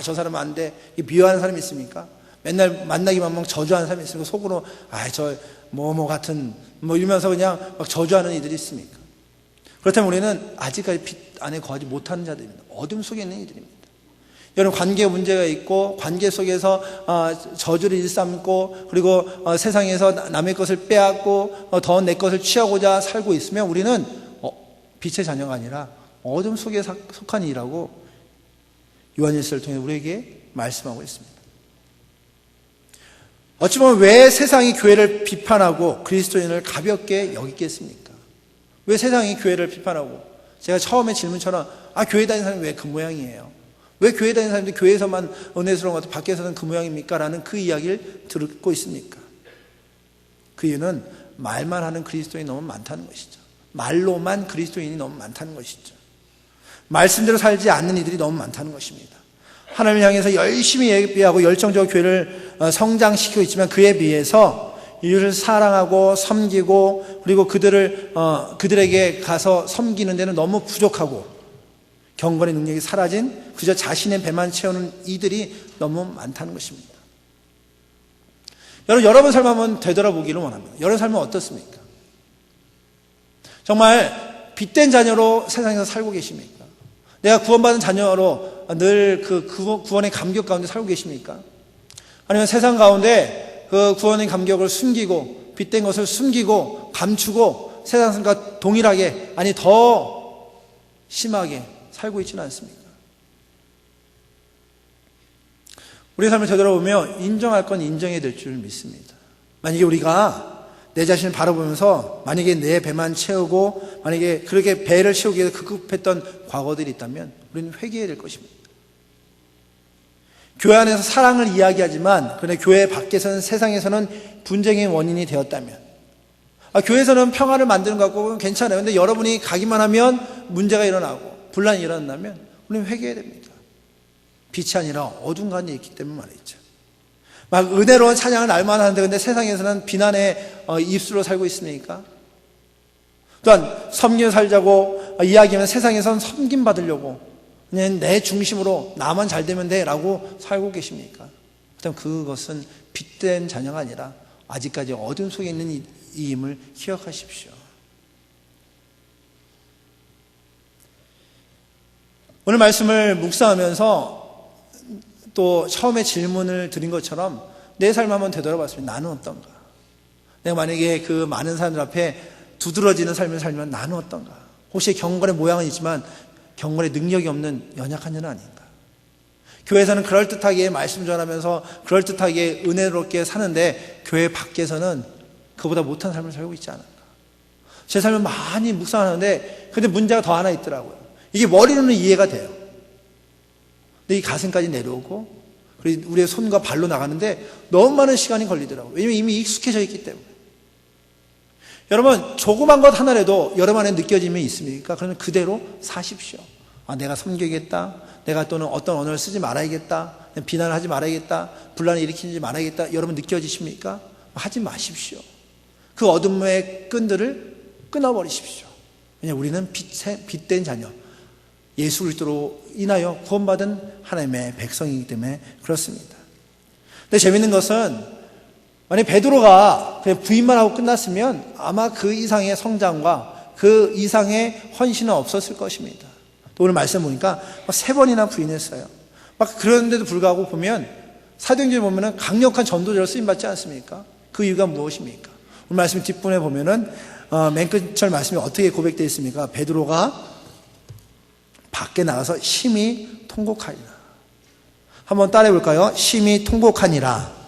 저 사람은 안 돼. 미워하는 사람이 있습니까? 맨날 만나기만 하면 저주하는 사람이 있습니까? 속으로 저 같은 이러면서 그냥 막 저주하는 이들이 있습니까? 그렇다면 우리는 아직까지 빛 안에 거하지 못하는 자들입니다. 어둠 속에 있는 이들입니다. 여러분, 관계에 문제가 있고 관계 속에서 저주를 일삼고 그리고 세상에서 남의 것을 빼앗고 더 내 것을 취하고자 살고 있으면 우리는 빛의 자녀가 아니라 어둠 속에 속한 이라고 요한일서를 통해 우리에게 말씀하고 있습니다. 어찌 보면 왜 세상이 교회를 비판하고 그리스도인을 가볍게 여기겠습니까? 왜 세상이 교회를 비판하고 제가 처음에 질문처럼 교회 다니는 사람이 왜 그 모양이에요? 왜 교회 다니는 사람들이 교회에서만 은혜스러운 것 같고 밖에서는 그 모양입니까? 라는 그 이야기를 듣고 있습니까? 그 이유는 말만 하는 그리스도인이 너무 많다는 것이죠. 말로만 그리스도인이 너무 많다는 것이죠. 말씀대로 살지 않는 이들이 너무 많다는 것입니다. 하나님을 향해서 열심히 예배하고 열정적으로 교회를 성장시키고 있지만 그에 비해서 이들을 사랑하고 섬기고 그리고 그들에게 가서 섬기는 데는 너무 부족하고 경건의 능력이 사라진 그저 자신의 배만 채우는 이들이 너무 많다는 것입니다. 여러분 삶 한번 되돌아보기를 원합니다. 여러분 삶은 어떻습니까? 정말 빛된 자녀로 세상에서 살고 계십니까? 내가 구원받은 자녀로 늘 그 구원의 감격 가운데 살고 계십니까? 아니면 세상 가운데 그 구원의 감격을 숨기고 빛된 것을 숨기고 감추고 세상과 동일하게 아니 더 심하게 살고 있지는 않습니까? 우리의 삶을 되돌아보며 인정할 건 인정해야 될 줄 믿습니다. 만약에 우리가 내 자신을 바라보면서 만약에 내 배만 채우고 만약에 그렇게 배를 채우기 위해서 급급했던 과거들이 있다면 우리는 회개해야 될 것입니다. 교회 안에서 사랑을 이야기하지만 그런데 교회 밖에서는 세상에서는 분쟁의 원인이 되었다면 교회에서는 평화를 만드는 것 같고 괜찮아요. 그런데 여러분이 가기만 하면 문제가 일어나고 분란이 일어난다면 우리는 회개해야 됩니다. 빛이 아니라 어둠 가운데 있기 때문에 말이죠. 막 은혜로운 찬양을 날만 하는데 근데 세상에서는 비난의 입술로 살고 있습니까? 또한 섬겨 살자고 이야기하면 세상에서는 섬김받으려고 그냥 내 중심으로 나만 잘 되면 돼 라고 살고 계십니까? 그렇다면 그것은 빛된 자녀가 아니라 아직까지 어둠 속에 있는 이임을 기억하십시오. 오늘 말씀을 묵상하면서 또 처음에 질문을 드린 것처럼 내 삶 한번 되돌아봤습니다. 나는 어떤가? 내가 만약에 그 많은 사람들 앞에 두드러지는 삶을 살면 나는 어떤가? 혹시 경건의 모양은 있지만 경건의 능력이 없는 연약한 자는 아닌가? 교회에서는 그럴듯하게 말씀 전하면서 그럴듯하게 은혜롭게 사는데 교회 밖에서는 그보다 못한 삶을 살고 있지 않은가? 제 삶을 많이 묵상하는데 근데 문제가 더 하나 있더라고요. 이게 머리로는 이해가 돼요. 근데 이 가슴까지 내려오고 그리고 우리의 손과 발로 나가는데 너무 많은 시간이 걸리더라고요. 왜냐하면 이미 익숙해져 있기 때문에. 여러분 조그만 것 하나라도 여러분 안에 느껴짐이 있습니까? 그러면 그대로 사십시오. 내가 섬기겠다. 내가 또는 어떤 언어를 쓰지 말아야겠다. 비난을 하지 말아야겠다. 분란을 일으키지 말아야겠다. 여러분 느껴지십니까? 하지 마십시오. 그 어둠의 끈들을 끊어버리십시오. 왜냐하면 우리는 빛된 자녀 예수 그리스도로 인하여 구원받은 하나님의 백성이기 때문에 그렇습니다. 근데 재밌는 것은 만약 베드로가 그냥 부인만 하고 끝났으면 아마 그 이상의 성장과 그 이상의 헌신은 없었을 것입니다. 또 오늘 말씀 보니까 3번이나 부인했어요. 막 그런데도 불구하고 보면 사도행전에 보면은 강력한 전도자로 쓰임받지 않습니까? 그 이유가 무엇입니까? 오늘 말씀 뒷부분에 보면은 맨 끝절 말씀이 어떻게 고백되어 있습니까? 베드로가 밖에 나가서 심히 통곡하니라. 한번 따라해 볼까요? 심히 통곡하니라.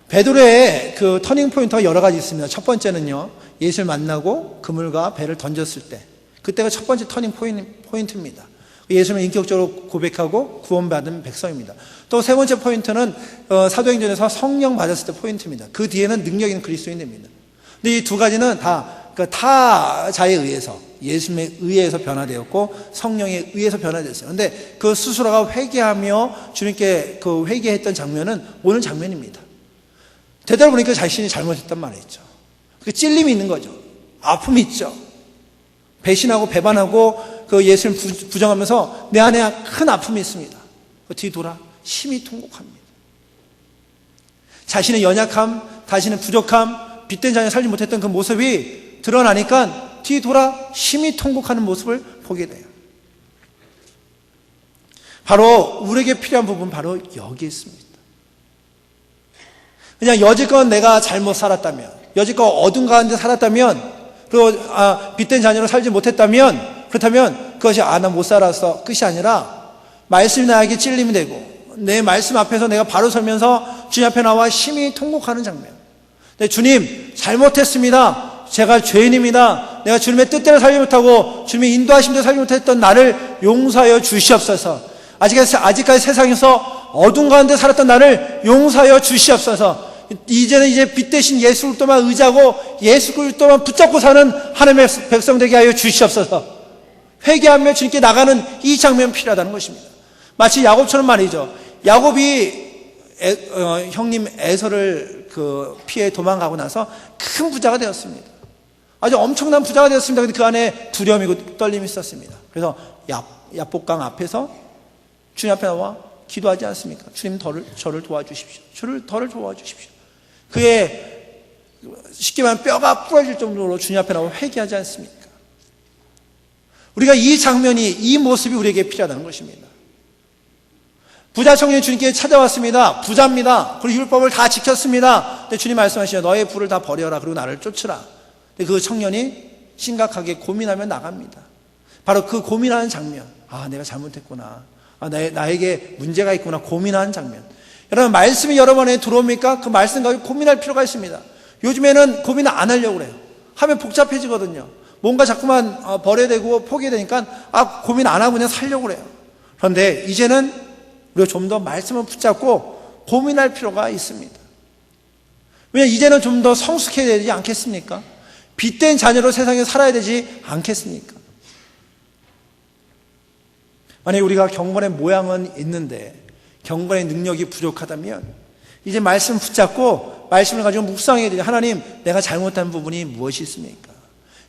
베드로의 그 터닝 포인트가 여러 가지 있습니다. 첫 번째는요, 예수를 만나고 그물과 배를 던졌을 때, 그때가 첫 번째 터닝 포인트입니다. 예수를 인격적으로 고백하고 구원받은 백성입니다. 또 세 번째 포인트는 사도행전에서 성령 받았을 때 포인트입니다. 그 뒤에는 능력 있는 그리스도인입니다. 근데 이 두 가지는 다 타자에 의해서 예수님에 의해서 변화되었고 성령에 의해서 변화됐어요. 그런데 그 스스로가 회개하며 주님께 그 회개했던 장면은 오늘 장면입니다. 되돌아보니까 자신이 잘못했단 말이죠. 그 찔림이 있는 거죠. 아픔이 있죠. 배신하고 배반하고 그 예수를 부정하면서 내 안에 큰 아픔이 있습니다. 뒤돌아 심히 통곡합니다. 자신의 연약함, 자신의 부족함, 빛된 자녀 살지 못했던 그 모습이 드러나니까 뒤돌아 심히 통곡하는 모습을 보게 돼요. 바로 우리에게 필요한 부분 바로 여기 있습니다. 그냥 여지껏 내가 잘못 살았다면, 여지껏 어둠 가운데 살았다면, 그리고 빛된 자녀로 살지 못했다면, 그렇다면 그것이 나 못 살았어 끝이 아니라 말씀이 나에게 찔림이 되고 내 말씀 앞에서 내가 바로 서면서 주님 앞에 나와 심히 통곡하는 장면. 네, 주님 잘못했습니다. 제가 죄인입니다. 내가 주님의 뜻대로 살지 못하고 주님의 인도하심대로 살지 못했던 나를 용서하여 주시옵소서. 아직까지 세상에서 어둠 가운데 살았던 나를 용서하여 주시옵소서. 이제는 빛 대신 예수 그리스도만 의지하고 예수 그리스도만 붙잡고 사는 하나님의 백성 되게 하여 주시옵소서. 회개하며 주님께 나가는 이 장면 필요하다는 것입니다. 마치 야곱처럼 말이죠. 야곱이 형님 에서를 피해 도망가고 나서 큰 부자가 되었습니다. 아주 엄청난 부자가 되었습니다. 근데 그 안에 두려움이고 떨림이 있었습니다. 그래서 야복강 앞에서 주님 앞에 나와 기도하지 않습니까? 주님 저를 도와주십시오. 저를 도와주십시오. 그의 쉽게 말하면 뼈가 부러질 정도로 주님 앞에 나와 회개하지 않습니까? 우리가 이 장면이, 이 모습이 우리에게 필요하다는 것입니다. 부자 청년이 주님께 찾아왔습니다. 부자입니다. 그리고 율법을 다 지켰습니다. 근데 주님 말씀하시죠. 너의 부를 다 버려라. 그리고 나를 쫓으라. 근데 그 청년이 심각하게 고민하며 나갑니다. 바로 그 고민하는 장면. 아, 내가 잘못했구나. 아, 나에게 문제가 있구나. 고민하는 장면. 여러분, 말씀이 여러 번에 들어옵니까? 그 말씀 가지고 고민할 필요가 있습니다. 요즘에는 고민을 안 하려고 그래요. 하면 복잡해지거든요. 뭔가 자꾸만 버려야 되고 포기해야 되니까 고민 안 하고 그냥 살려고 그래요. 그런데 이제는 우리가 좀 더 말씀을 붙잡고 고민할 필요가 있습니다. 왜냐하면 이제는 좀 더 성숙해야 되지 않겠습니까? 빛된 자녀로 세상에 살아야 되지 않겠습니까? 만약에 우리가 경건의 모양은 있는데 경건의 능력이 부족하다면 이제 말씀 붙잡고 말씀을 가지고 묵상해야 되죠. 하나님, 내가 잘못한 부분이 무엇이 있습니까?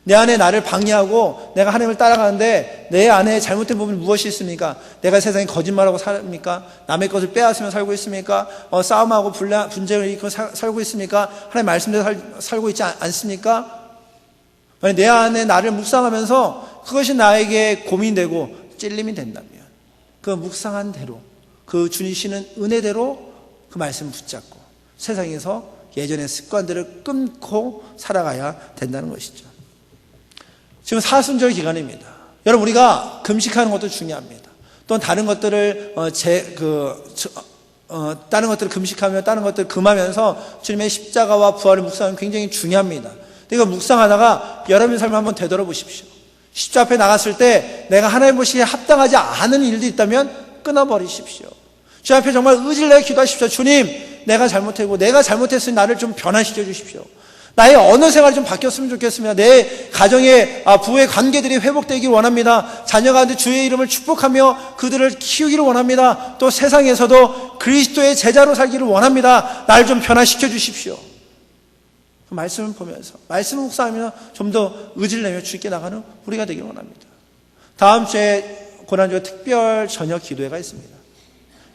내 안에 나를 방해하고 내가 하나님을 따라가는데 내 안에 잘못된 부분이 무엇이 있습니까? 내가 세상에 거짓말하고 삽니까? 남의 것을 빼앗으며 살고 있습니까? 싸움하고 분쟁을 일으키고 살고 있습니까? 하나님 말씀대로 살고 있지 않습니까? 만약 내 안에 나를 묵상하면서 그것이 나에게 고민되고 찔림이 된다면 그 묵상한 대로, 그 주시는 은혜대로 그 말씀을 붙잡고 세상에서 예전의 습관들을 끊고 살아가야 된다는 것이죠. 지금 사순절 기간입니다. 여러분, 우리가 금식하는 것도 중요합니다. 또 다른 것들을 다른 것들을 금식하며 다른 것들을 금하면서 주님의 십자가와 부활을 묵상하는 굉장히 중요합니다. 이거 묵상하다가 여러분의 삶을 한번 되돌아보십시오. 십자가 앞에 나갔을 때 내가 하나님 보시기에 합당하지 않은 일도 있다면 끊어버리십시오. 주 앞에 정말 의지를 내어 기도하십시오. 주님, 내가 잘못했고 내가 잘못했으니 나를 좀 변화시켜 주십시오. 나의 언어 생활이 좀 바뀌었으면 좋겠습니다. 내 가정의 부부의 관계들이 회복되길 원합니다. 자녀가 주의 이름을 축복하며 그들을 키우기를 원합니다. 또 세상에서도 그리스도의 제자로 살기를 원합니다. 나를 좀 변화시켜 주십시오. 그 말씀을 보면서 말씀을 묵상하며 좀 더 의지를 내며 주께 나가는 우리가 되길 원합니다. 다음 주에 고난주의 특별 저녁 기도회가 있습니다.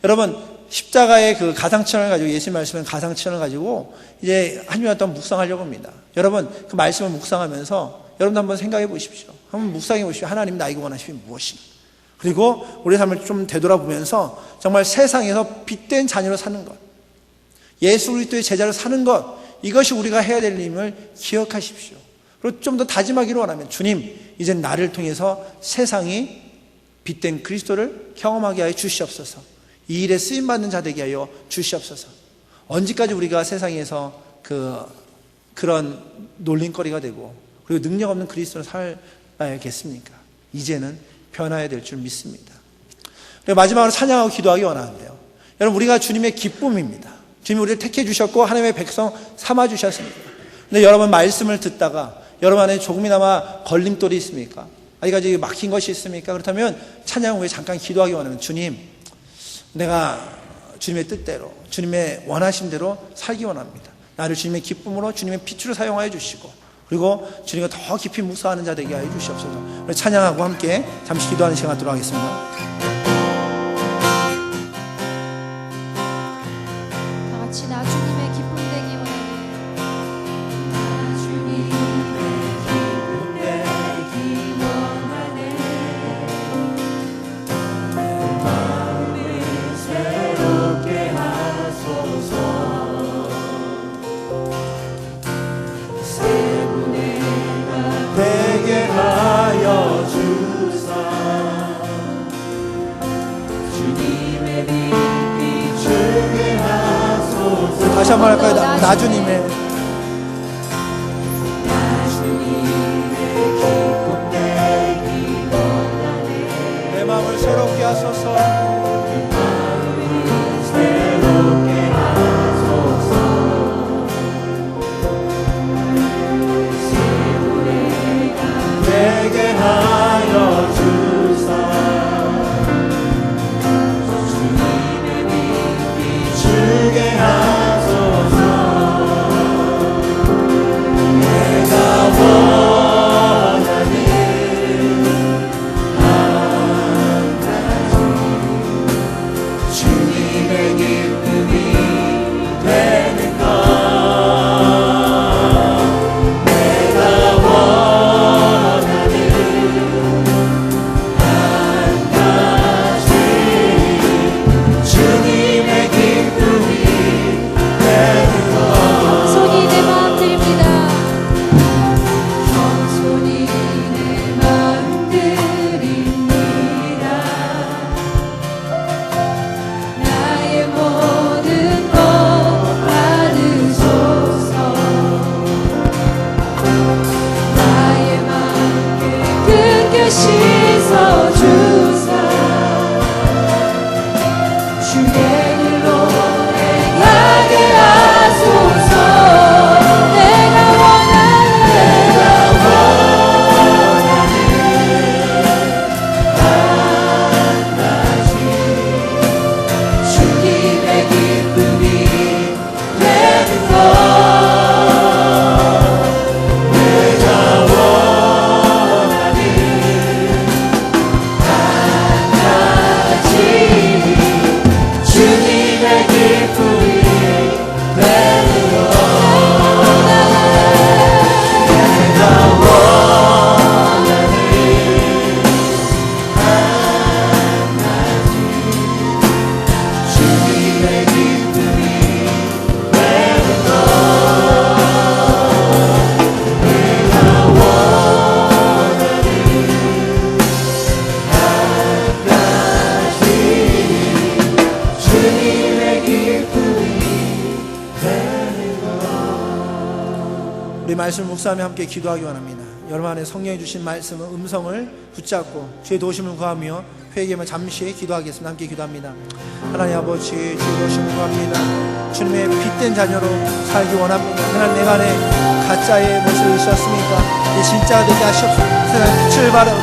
여러분, 십자가의 그 가상천을 가지고, 예수님 말씀은 가상천을 가지고 이제 한 주간 동안 묵상하려고 합니다. 여러분, 그 말씀을 묵상하면서 여러분도 한번 생각해 보십시오. 한번 묵상해 보십시오. 하나님 나에게 원하시는 무엇인가? 그리고 우리 삶을 좀 되돌아보면서 정말 세상에서 빛된 자녀로 사는 것, 예수 그리스도의 제자로 사는 것, 이것이 우리가 해야 될 일임을 기억하십시오. 그리고 좀 더 다짐하기를 원하면, 주님, 이제 나를 통해서 세상이 빛된 그리스도를 경험하게 하여 주시옵소서. 이 일에 쓰임받는 자 되게 하여 주시옵소서. 언제까지 우리가 세상에서 그런 놀림거리가 되고 그리고 능력 없는 그리스도로 살아야겠습니까? 이제는 변화해야 될 줄 믿습니다. 그리고 마지막으로 찬양하고 기도하기 원하는데요. 여러분, 우리가 주님의 기쁨입니다. 주님이 우리를 택해 주셨고 하나님의 백성 삼아 주셨습니다. 근데 여러분, 말씀을 듣다가 여러분 안에 조금이나마 걸림돌이 있습니까? 아직까지 막힌 것이 있습니까? 그렇다면 찬양 후에 잠깐 기도하기 원하면, 주님, 내가 주님의 뜻대로, 주님의 원하심대로 살기 원합니다. 나를 주님의 기쁨으로, 주님의 빛으로 사용하여 주시고, 그리고 주님과 더 깊이 묵상하는 자 되게 하여 주시옵소서. 우리 찬양하고 함께 잠시 기도하는 시간 갖도록 하겠습니다. 다 같이 나 주님의 기쁨 되기 원하네. 나 주님의 기쁨 되기 원하네. 새롭게 하소서. 새 분해가 되게 하여 주사. 주님의 빛 비추게 하소서. 다시 한번 할까요? 나 주님의 기쁨 되기 원하네. 내 마음을 새롭게 하소서. 새롭게 하소서. 새 분해가 되게 하여 주사. 우리 말씀 묵상하며 함께 기도하기 원합니다. 여러분 안에 성령이 주신 말씀은 음성을 붙잡고 주의 도심을 구하며 회개하며 잠시 기도하겠습니다. 함께 기도합니다. 하나님 아버지, 주의 도심을 구합니다. 주님의 빛된 자녀로 살기 원합니다. 하나님 내가 안에 가짜의 모습이 있었습니까? 진짜가 되게 하시옵소서. 세상에 빛을 바라고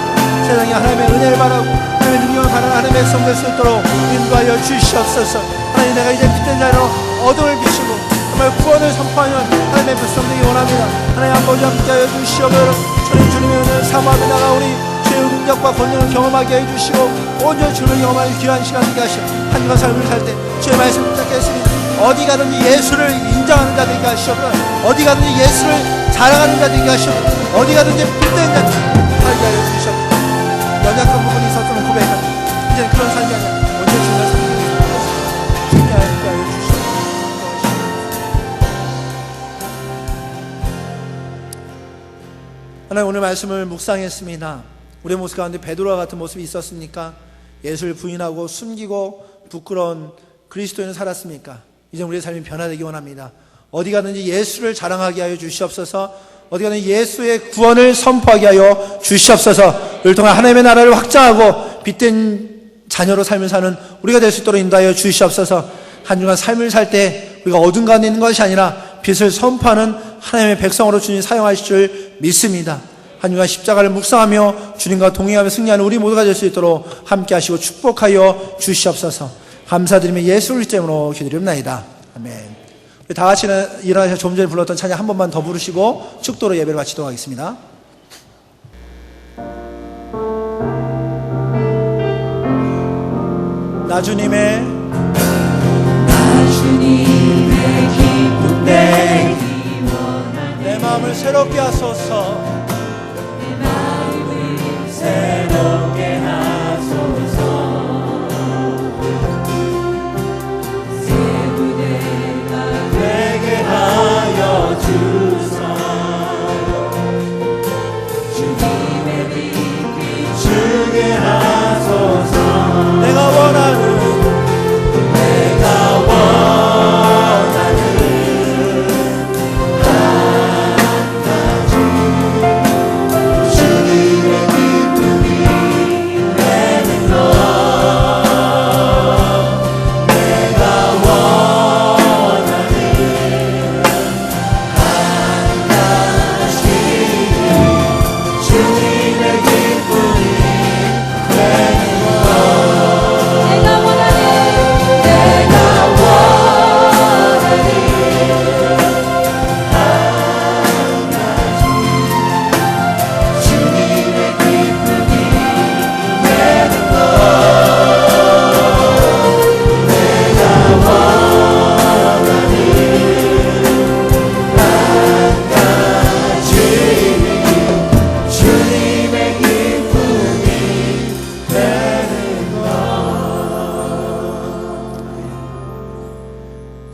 세상에 하나님의 은혜를 바라고 하나님의 능력을 바라는 하나님의 백성 될 수 있도록 인도하여 주시옵소서. 하나님 내가 이제 빛된 자녀로 어둠을 비추고 정말 구원을 선포하는 하나님의 백성 되기 원합니다. 하나님 아버지 함께하여 주시옵소서. 주님의 은혜를 사모하며 나가 우리 주의 능력과 권능을 경험하게 해주시고 온전히 주를 경험하는 귀한 시간 되게 하시고 한 주간 삶을 살 때 주의 말씀 붙잡게 했으니 어디 가든지 예수를 인정하는 자 되게 하시옵소서. 어디 가든지 예수를 자랑하는 자 되게 하시옵소서. 어디 가든지 빛된 자 살게 하여 주시옵소서. 연약한 부분이 있었으면 고백하는 이제는 그런 삶이 아니라 온전히 주님의 삶을 살게 하여 주시옵소서. 하나님 오늘 말씀을 묵상했습니다. 우리의 모습 가운데 베드로와 같은 모습이 있었습니까? 예수를 부인하고 숨기고 부끄러운 그리스도인을 살았습니까? 이제 우리의 삶이 변화되기 원합니다. 어디 가든지 예수를 자랑하게 하여 주시옵소서. 어디 가든지 예수의 구원을 선포하게 하여 주시옵소서. 이를 통해 하나님의 나라를 확장하고 빛된 자녀로 삶을 사는 우리가 될 수 있도록 인도하여 주시옵소서. 한 주간 삶을 살 때 우리가 어둠 가운데 있는 것이 아니라 빛을 선포하는 하나님의 백성으로 주님 사용하실 줄 믿습니다. 한 주간 십자가를 묵상하며 주님과 동행하며 승리하는 우리 모두가 될 수 있도록 함께 하시고 축복하여 주시옵소서. 감사드리며 예수 그리스도 이름으로 기도드립니다. 아멘. 우리 다 같이 일어나셔서 좀 전에 불렀던 찬양 한 번만 더 부르시고 축도로 예배를 마치도록 하겠습니다. 나 주님의 기쁨 되기 원하네. 내 마음을 새롭게 하소서. 새롭게 하소서. 새 무대가 되게 하여 주사. 주님의 빛 비추게 하소서. 내가 원하는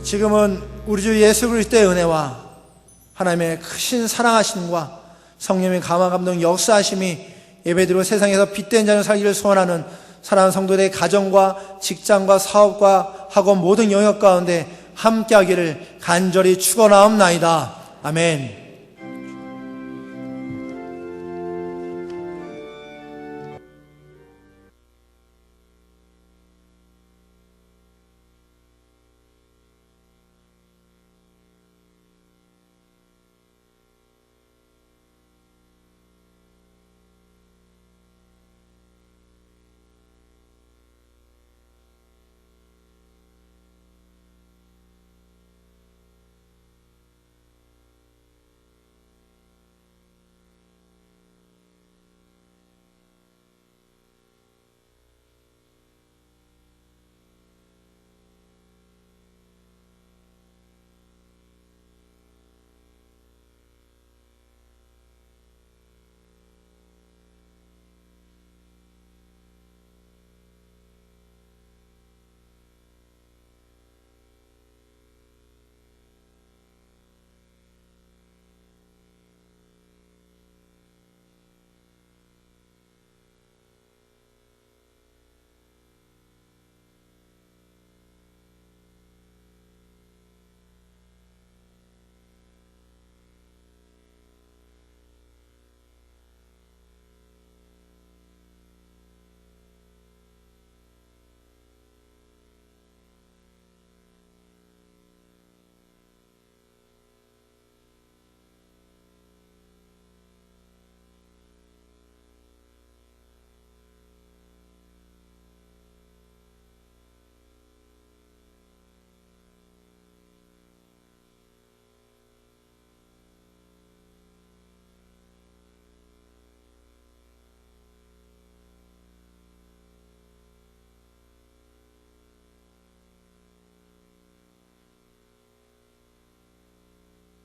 지금은 우리 주 예수 그리스도의 은혜와 하나님의 크신 사랑하심과 성령의 감화 감동 역사하심이 예배드리고 세상에서 빛된 자녀 살기를 소원하는 사랑하는 성도들의 가정과 직장과 사업과 학원 모든 영역 가운데 함께하기를 간절히 축원하옵나이다. 아멘.